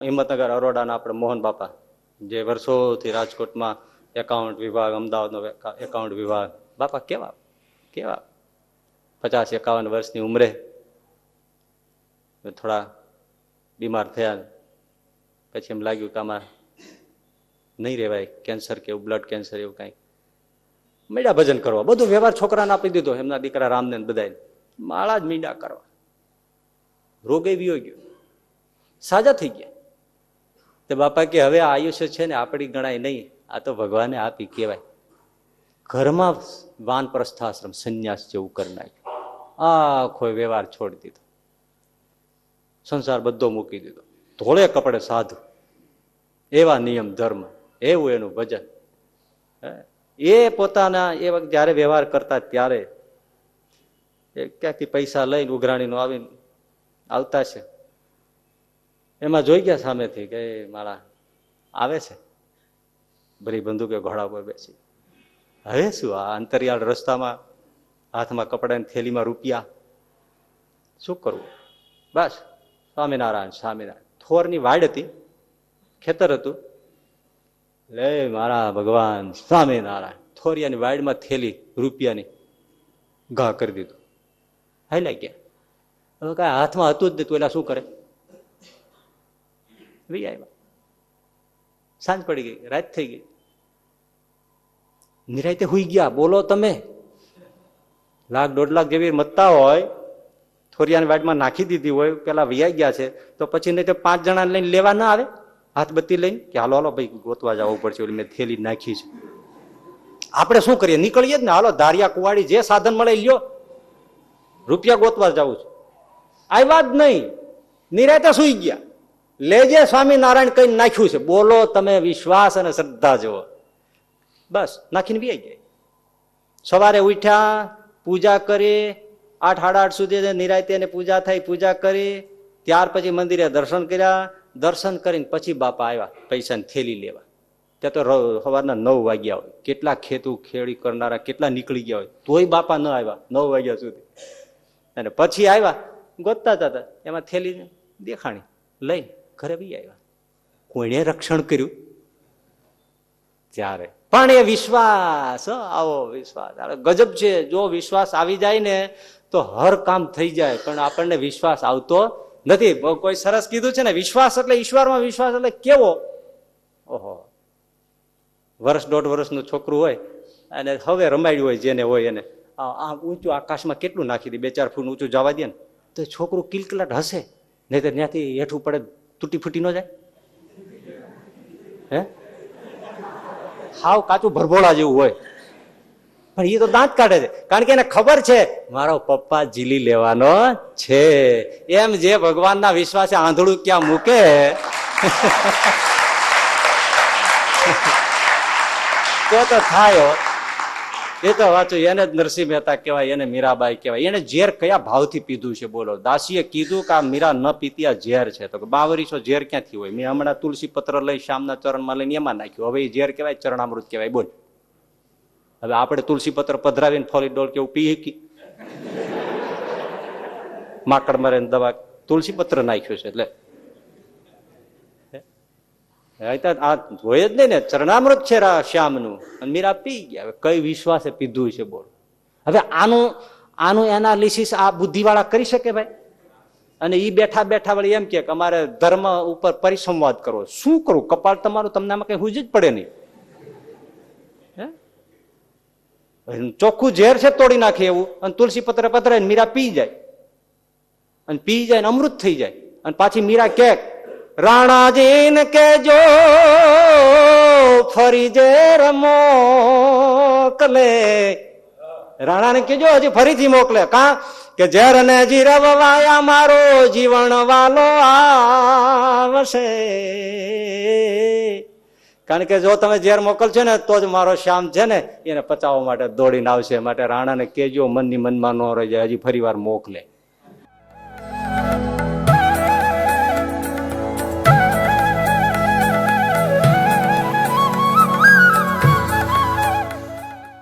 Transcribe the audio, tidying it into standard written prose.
હિંમતનગર અરોડાના આપણે મોહન બાપા, જે વર્ષોથી રાજકોટમાં એકાઉન્ટ વિભાગ, અમદાવાદનો એકાઉન્ટ વિભાગ, બાપા કેવા કેવા 50-51 વર્ષની ઉંમરે થોડા બીમાર થયા. પછી એમ લાગ્યું કે આમાં નહીં રહેવાય, કેન્સર કે એવું, બ્લડ કેન્સર એવું કાંઈ. મીંડા ભજન કરવા, બધું વ્યવહાર છોકરાને આપી દીધો, એમના દીકરા રામને બધાને માળા જ મીંડા કરવા. રોગે વિયો ગયો, સાજા થઈ ગયા. તે બાપા કે હવે આ આયુષ્ય છે ને આપણી ગણાય નહીં, આ તો ભગવાને આપી કહેવાય. ઘરમાં વાનપ્રસ્થાશ્રમ સંન્યાસ જેવું કરી નાખ્યું. આખો વ્યવહાર છોડી દીધો, સંસાર બધો મૂકી દીધો, ધોળે કપડે સાધુ, એવા નિયમ ધર્મ, એવું એનું ભજન. એ પોતાના એ વખત જયારે વ્યવહાર કરતા ત્યારે ક્યાંકથી પૈસા લઈને ઉઘરાણીનો આવીને આવતા છે. એમાં જોઈ ગયા સામેથી કે મારા આવે છે, બધી બંદૂકે ઘોડા પર બેસી. હવે શું આ અંતરિયાળ રસ્તામાં હાથમાં કપડાની થેલીમાં રૂપિયા, શું કરવું? બસ સ્વામિનારાયણ સ્વામિનારાયણ. થોરની વાડ હતી, ખેતર હતું, લે મારા ભગવાન સ્વામિનારાયણ. થોરિયાની વાડમાં થેલી રૂપિયાની ઘા કરી દીધું, હાલ્યા ગયા. હવે કાંઈ હાથમાં હતું જ નહીં, તો એલા શું કરે? સાંજ પડી ગઈ, રાત થઈ ગઈ, નિરાયતે હુઈ ગયા. બોલો તમે, 1,00,000-1.5 લાખ જેવી મત્તા હોય, થોરિયાની વાડમાં નાખી દીધી હોય, પેલા વૈયા ગયા છે, તો પછી નહીં તો 5 જણા લઈને લેવા ના આવે હાથ બત્તી લઈને કે હાલો હાલો ભાઈ ગોતવા જવું પડશે, ઓલી મેં થેલી નાખી છે. આપણે શું કરીએ? નીકળીએ જ ને, હાલો ધારિયા કુવાડી જે સાધન મળે લ્યો, રૂપિયા ગોતવા જવું છે. આવ્યા જ નહીં, નિરાયતે સુઈ ગયા. લેજે સ્વામિનારાયણ કઈ નાખ્યું છે, બોલો તમે, વિશ્વાસ અને શ્રદ્ધા જુઓ. બસ નાખીને બી ગયા. સવારે ઉઠ્યા, પૂજા કરી, 8-8:30 સુધી નિરાયતે એને પૂજા થઈ, પૂજા કરી, ત્યાર પછી મંદિરે દર્શન કર્યા. દર્શન કરીને પછી બાપા આવ્યા પૈસાની થેલી લેવા. ત્યાં તો સવારના 9 વાગ્યા હોય, કેટલા ખેતું ખેડી કરનારા કેટલા નીકળી ગયા હોય, તોય બાપા ન આવ્યા 9 વાગ્યા સુધી. અને પછી આવ્યા, ગોતતા હતા, એમાં થેલી દેખાણી, લઈ ઘરે બી આવ્યા. કોઈને રક્ષણ કર્યું ત્યારે પણ એ વિશ્વાસ, આવો વિશ્વાસ ગજબ છે. જો વિશ્વાસ આવી જાય ને તો હર કામ થઈ જાય, પણ આપણને વિશ્વાસ આવતો નથી. કોઈ સરસ કીધું છે ને, વિશ્વાસ એટલે ઈશ્વરમાં વિશ્વાસ એટલે કેવો. ઓહો, 1-1.5 વર્ષનું છોકરું હોય અને હવે રમાડ્યું હોય, જેને હોય એને આ ઊંચું આકાશમાં કેટલું નાખી દે, 2-4 ફૂટ ઊંચું જવા દે ને તો છોકરું કિલકલાટ હશે, નહીં તો ત્યાંથી હેઠું પડે તૂટી ફૂટી ન જાય. હે, હાવ કાચું ભરભોળા જેવું હોય, પણ એ તો દાંત કાઢે છે, કારણ કે એને ખબર છે મારો પપ્પા ઝીલી લેવાનો છે. એમ જે ભગવાનના વિશ્વાસે આંધળું ક્યાં મૂકે. તો થાય. એ તો વાંચું, એને જ નરસિંહ મહેતા કહેવાય, એને મીરાબાઈ કહેવાય. એને ઝેર કયા ભાવથી પીધું છે બોલો? દાસીએ કીધું કે આ મીરા ન પીતી, આ ઝેર છે. તો 52 ઝેર ક્યાંથી હોય? મેં હમણાં તુલસી પત્ર લઈ શ્યામના ચરણમાં લઈને એમાં નાખ્યું. હવે એ ઝેર કહેવાય, ચરણામૃત કહેવાય. બોલ, હવે આપણે તુલસી પત્ર પધરાવીને ફોલી ડોલ કેવું પી શકી? માકડ મરે દવા તુલસી પત્ર નાખ્યું છે એટલે આ હોય જ નહીં ને. ચરણામૃત છે શ્યામનું, અને મીરા પી ગયા. કઈ વિશ્વાસે પીધું છે બોલ? હવે આનું એનાલિસિસ આ બુદ્ધિ વાળા કરી શકે ભાઈ? અને ઈ બેઠા બેઠા વળી એમ કે અમારે ધર્મ ઉપર પરિસંવાદ કરવો. શું કરું? કપાળ તમારું, તમને આમાં કઈ હુજ જ પડે નહીં. ચોખ્ખું ઝેર છે, તોડી નાખે એવું, અને તુલસી પત્ર પધરાય મીરા પી જાય, અને પી જાય ને અમૃત થઈ જાય. અને પાછી મીરા કે રાણાજીને કેજો ફરી ઝેર મોકલે. રાણાને કેજો હજી ફરીથી મોકલે. કા કે ઝેર ને જીરવવાયા મારો જીવન વાલો આવશે. કારણ કે જો તમે ઝેર મોકલશો ને તો જ મારો શ્યામ છે ને એને પચાવવા માટે દોડીને આવશે. માટે રાણાને કેજો મનની મનમાં ન રહી જાય, હજી ફરી વાર મોકલે.